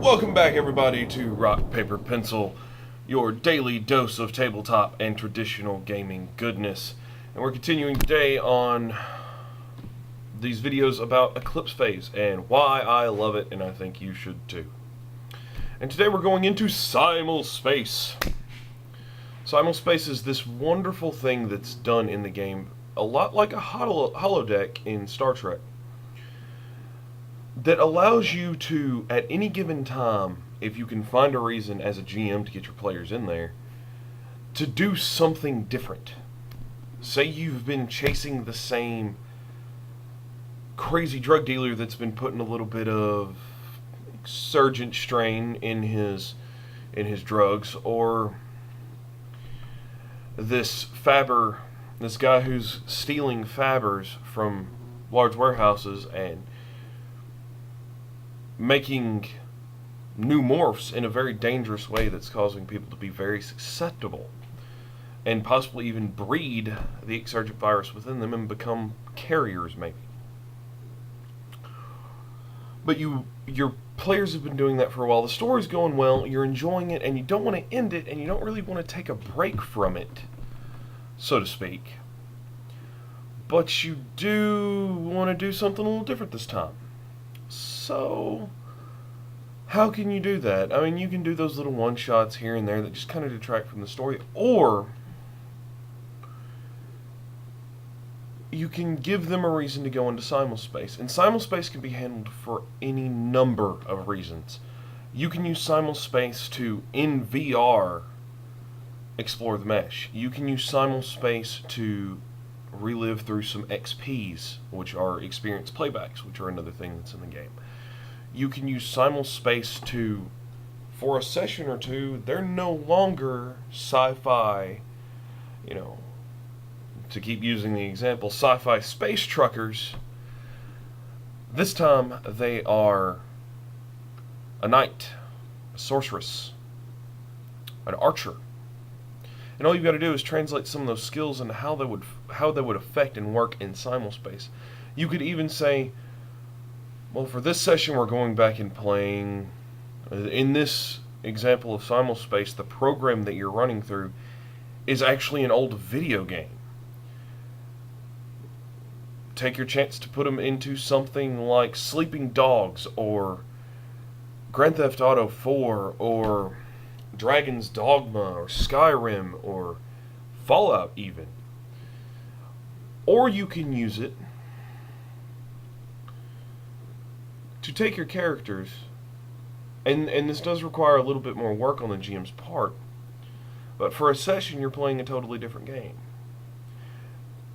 Welcome back, everybody, to Rock, Paper, Pencil, your daily dose of tabletop and traditional gaming goodness. And we're continuing today on these videos about Eclipse Phase and why I love it, and I think you should too. And today we're going into Simulspace. Simulspace is this wonderful thing that's done in the game, a lot like a holodeck in Star Trek, that allows you to, at any given time, if you can find a reason as a GM to get your players in there, to do something different. Say you've been chasing the same crazy drug dealer that's been putting a little bit of surgent strain in his drugs, or this guy who's stealing fabbers from large warehouses and making new morphs in a very dangerous way that's causing people to be very susceptible and possibly even breed the exurgent virus within them and become carriers, maybe. But your players have been doing that for a while. The story's going well, you're enjoying it, and you don't want to end it, and you don't really want to take a break from it, so to speak. But you do want to do something a little different this time. So, how can you do that? I mean, you can do those little one-shots here and there that just kind of detract from the story, or you can give them a reason to go into Simulspace. And Simulspace can be handled for any number of reasons. You can use Simulspace to, in VR, explore the mesh. You can use Simulspace to relive through some XPs, which are experience playbacks, which are another thing that's in the game. You can use Simulspace to, for a session or two, they're no longer sci-fi, to keep using the example, sci-fi space truckers. This time they are a knight, a sorceress, an archer. And all you've got to do is translate some of those skills into how they would affect and work in Simulspace. You could even say, well, for this session we're going back and playing, in this example of Simulspace, the program that you're running through is actually an old video game. Take your chance to put them into something like Sleeping Dogs, or Grand Theft Auto 4, or Dragon's Dogma, or Skyrim, or Fallout even. Or you can use it to take your characters, and this does require a little bit more work on the GM's part, but for a session you're playing a totally different game.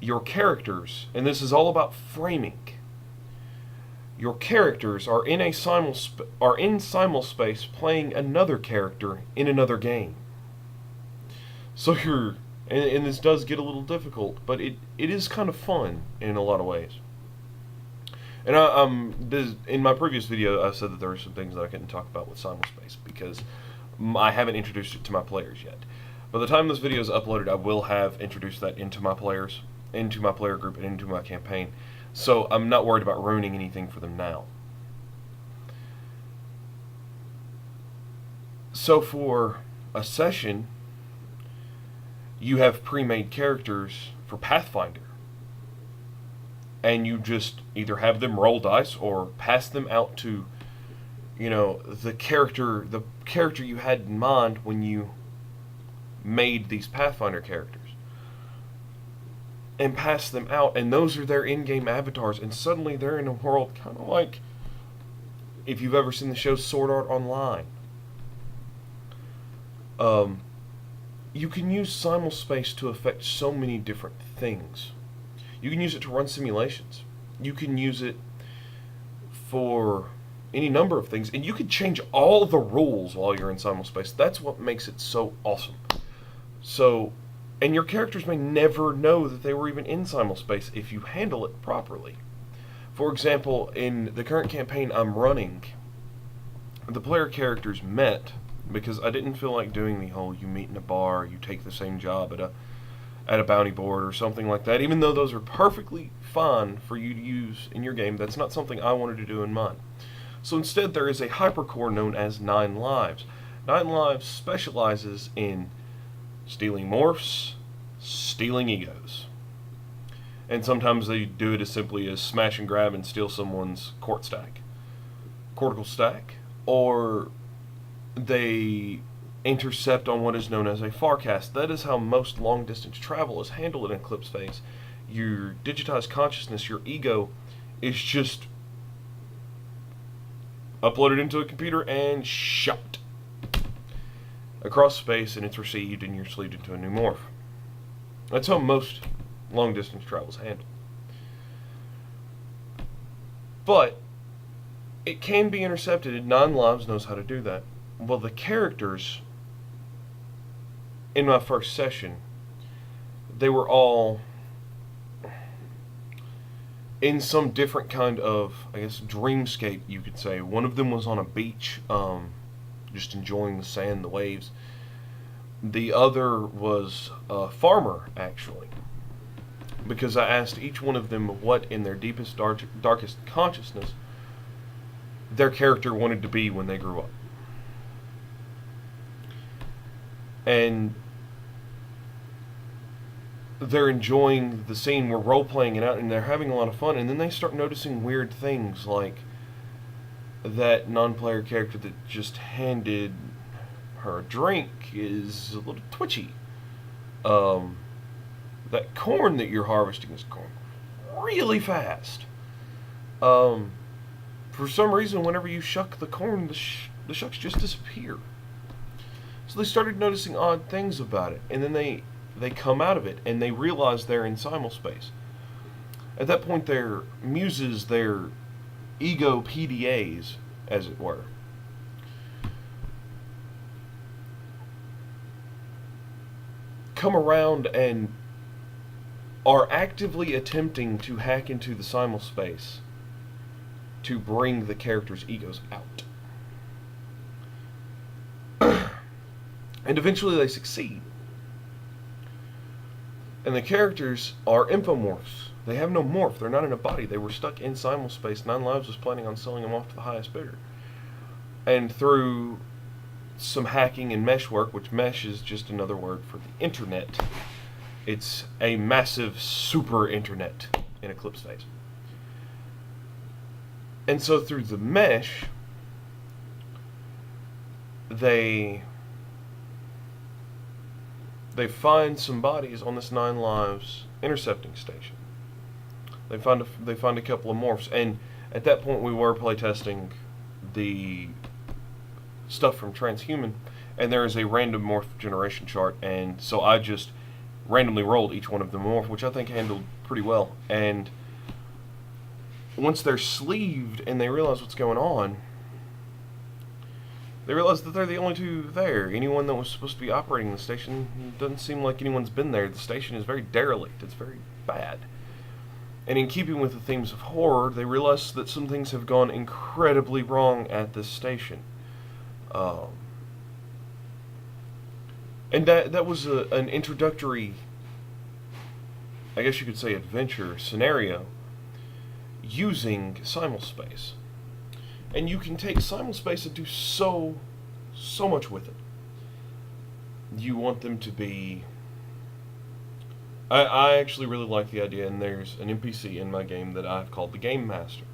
Your characters, and this is all about framing, your characters are in Simulspace playing another character in another game. So and this does get a little difficult, but it is kind of fun in a lot of ways. And in my previous video, I said that there were some things that I couldn't talk about with Simulspace because I haven't introduced it to my players yet. By the time this video is uploaded, I will have introduced that into my players, into my player group, and into my campaign. So I'm not worried about ruining anything for them now. So for a session, you have pre-made characters for Pathfinder. And you just either have them roll dice or pass them out to, the character you had in mind when you made these Pathfinder characters. And pass them out, and those are their in-game avatars, and suddenly they're in a world kind of like, if you've ever seen the show Sword Art Online. You can use Simulspace to affect so many different things. You can use it to run simulations. You can use it for any number of things, and you can change all the rules while you're in Simulspace. That's what makes it so awesome. And your characters may never know that they were even in Simulspace if you handle it properly. For example, in the current campaign I'm running, the player characters met because I didn't feel like doing the whole you meet in a bar, you take the same job at a bounty board or something like that. Even though those are perfectly fine for you to use in your game, that's not something I wanted to do in mine. So instead, there is a hypercore known as Nine Lives. Nine Lives specializes in stealing morphs, stealing egos. And sometimes they do it as simply as smash and grab and steal someone's cortical stack, or they intercept on what is known as a farcast. That is how most long distance travel is handled in Eclipse phase. Your digitized consciousness, your ego, is just uploaded into a computer and shot across space, and it's received and you're sleeved into a new morph. That's how most long distance travel is handled. But it can be intercepted, and Nine Lives knows how to do that. Well, the characters in my first session, they were all in some different kind of, I guess, dreamscape, you could say. One of them was on a beach, just enjoying the sand, the waves. The other was a farmer, actually, because I asked each one of them what, in their deepest, darkest consciousness, their character wanted to be when they grew up. And they're enjoying the scene, we're role-playing it out, and they're having a lot of fun, and then they start noticing weird things, like that non-player character that just handed her a drink is a little twitchy. That corn that you're harvesting is growing really fast. For some reason, whenever you shuck the corn, the shucks just disappear. So they started noticing odd things about it, and then they come out of it, and they realize they're in Simulspace. At that point, their muses, their ego PDAs, as it were, come around and are actively attempting to hack into the Simulspace to bring the characters' egos out. And eventually they succeed. And the characters are infomorphs. They have no morph. They're not in a body. They were stuck in Simulspace. Nine Lives was planning on selling them off to the highest bidder. And through some hacking and mesh work, which mesh is just another word for the internet, it's a massive super internet in Eclipse phase. And so through the mesh, they find some bodies on this Nine Lives intercepting station. They find a couple of morphs, and at that point we were playtesting the stuff from Transhuman, and there is a random morph generation chart, and so I just randomly rolled each one of the morph, which I think handled pretty well. And once they're sleeved and they realize what's going on, they realize that they're the only two there. Anyone that was supposed to be operating the station, doesn't seem like anyone's been there. The station is very derelict. It's very bad. And in keeping with the themes of horror, they realize that some things have gone incredibly wrong at this station. And that was an introductory, I guess you could say, adventure scenario using Simulspace. And you can take Simulspace and do so much with it. You want them to be... I actually really like the idea, and there's an NPC in my game that I've called the Game Master.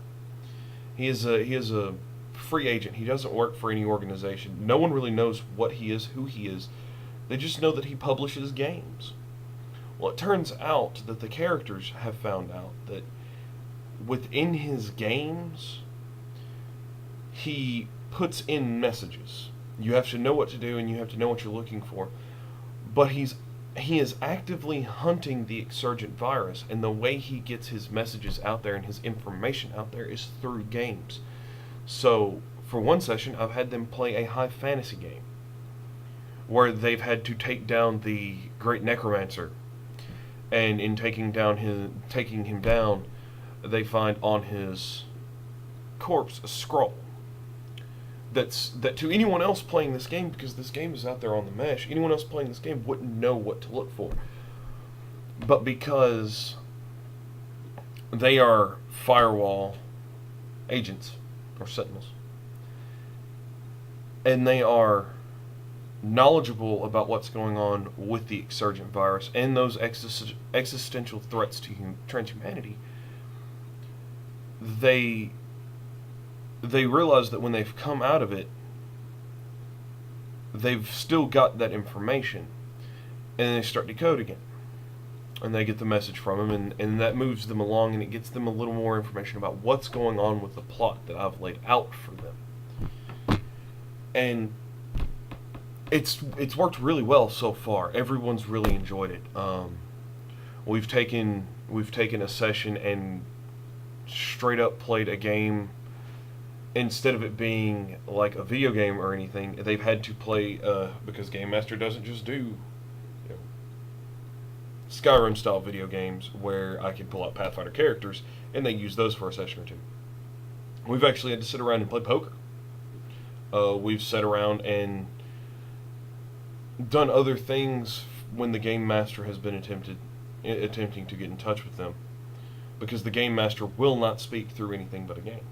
He is a free agent. He doesn't work for any organization. No one really knows what he is, who he is. They just know that he publishes games. Well, it turns out that the characters have found out that within his games, he puts in messages. You have to know what to do, and you have to know what you're looking for. But he is actively hunting the exurgent virus, and the way he gets his messages out there and his information out there is through games. So, for one session, I've had them play a high fantasy game where they've had to take down the great necromancer, and in taking him down, they find on his corpse a scroll. That to anyone else playing this game, because this game is out there on the mesh, anyone else playing this game wouldn't know what to look for. But because they are firewall agents, or sentinels, and they are knowledgeable about what's going on with the exurgent virus and those existential threats to transhumanity, they realize that when they've come out of it, they've still got that information, and they start decode again. And they get the message from him, and that moves them along, and it gets them a little more information about what's going on with the plot that I've laid out for them. And it's worked really well so far. Everyone's really enjoyed it. We've taken a session and straight up played a game. Instead of it being like a video game or anything, they've had to play because Game Master doesn't just do Skyrim style video games where I can pull out Pathfinder characters and they use those for a session or two. We've actually had to sit around and play poker. We've sat around and done other things when the Game Master has been attempting to get in touch with them, because the Game Master will not speak through anything but a game.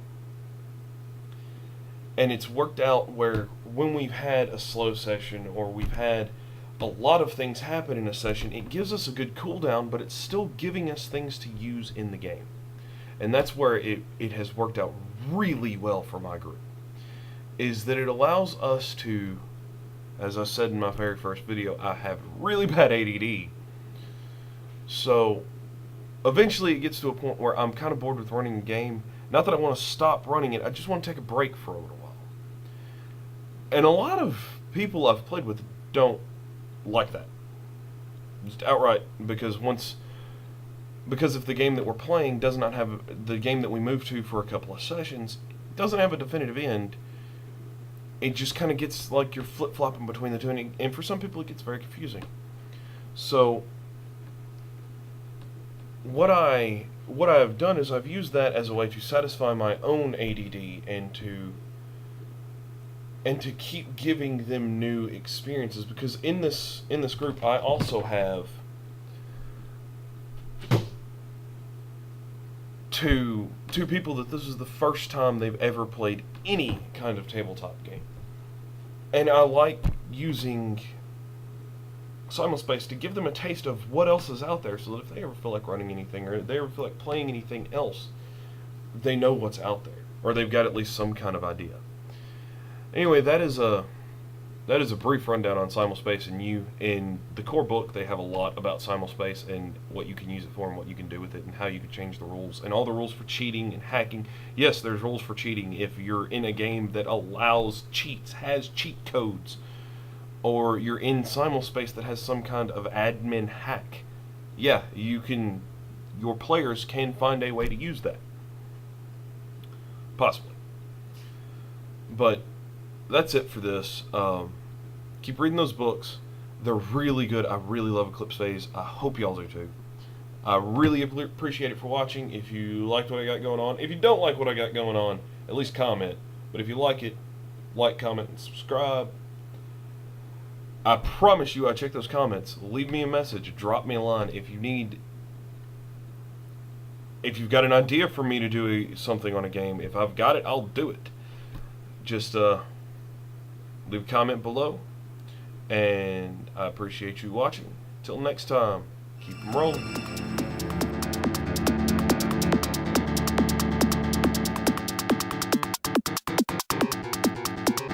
And it's worked out where when we've had a slow session or we've had a lot of things happen in a session, it gives us a good cooldown, but it's still giving us things to use in the game. And that's where it has worked out really well for my group, is that it allows us to, as I said in my very first video, I have really bad ADD. So eventually it gets to a point where I'm kind of bored with running a game. Not that I want to stop running it, I just want to take a break for a little while. And a lot of people I've played with don't like that. Just outright, because if the game that we're playing does not have, the game that we move to for a couple of sessions doesn't have a definitive end, it just kind of gets like you're flip-flopping between the two, and for some people it gets very confusing. So what I've done is I've used that as a way to satisfy my own ADD and to keep giving them new experiences, because in this group I also have two people that this is the first time they've ever played any kind of tabletop game. And I like using Simulspace to give them a taste of what else is out there, so that if they ever feel like running anything or they ever feel like playing anything else, they know what's out there, or they've got at least some kind of idea. Anyway, that is a brief rundown on Simulspace and You. In the core book, they have a lot about Simulspace and what you can use it for and what you can do with it and how you can change the rules and all the rules for cheating and hacking. Yes, there's rules for cheating if you're in a game that allows cheats, has cheat codes, or you're in Simulspace that has some kind of admin hack. Yeah, your players can find a way to use that. Possibly. But that's it for this. Keep reading those books. They're really good. I really love Eclipse Phase. I hope y'all do too. I really appreciate it for watching. If you liked what I got going on. If you don't like what I got going on, at least comment. But if you like it, like, comment, and subscribe. I promise you I check those comments. Leave me a message. Drop me a line. If you've got an idea for me to do something on a game, if I've got it, I'll do it. Just leave a comment below, and I appreciate you watching. Till next time, keep 'em rolling.